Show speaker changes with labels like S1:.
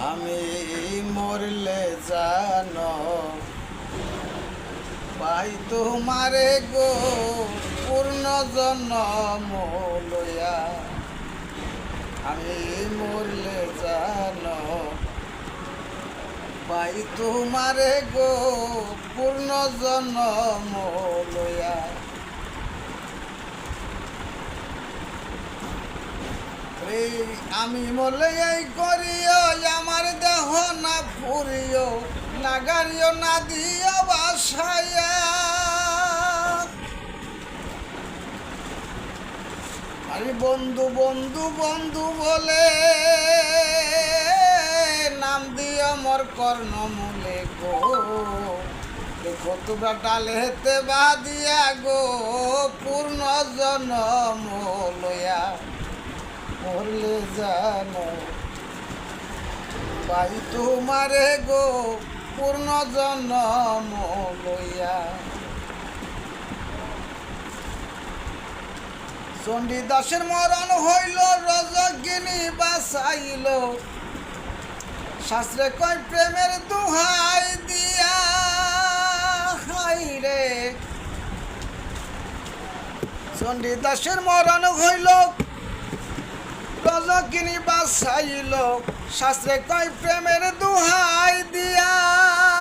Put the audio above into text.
S1: আমি মরলে জানো পাই তোমারে গো পূর্ণ জন্ম লইয়া। আমি মরলে জানো পাই তোমারে গো পূর্ণ জন্ম লইয়া। আমি মরলে এই করিও আমার দেহ না ফুরিও না গাড়িও না দিও বাসায়া। আরে বন্ধু বন্ধু বন্ধু বলে নাম দিও মোর কর্ণমূলে গো। দেখো তোমরা ডালে হেতে বাদিয়া গো পূর্ণ জন্ম লইয়া। মরলে জানো পাই তোমারে গো পূর্ণ জন্ম লইয়া। চণ্ডীদাসের মরণ হইল রজগিনী বাঁচাইল। শাস্ত্রে কয় প্রেমের দুহাই দিয়া হাই রে। চণ্ডীদাসের মরণ হইল রজগিনী বাঁচাইল। শাস্ত্রে কয় প্রেমের দুহাই দিয়া।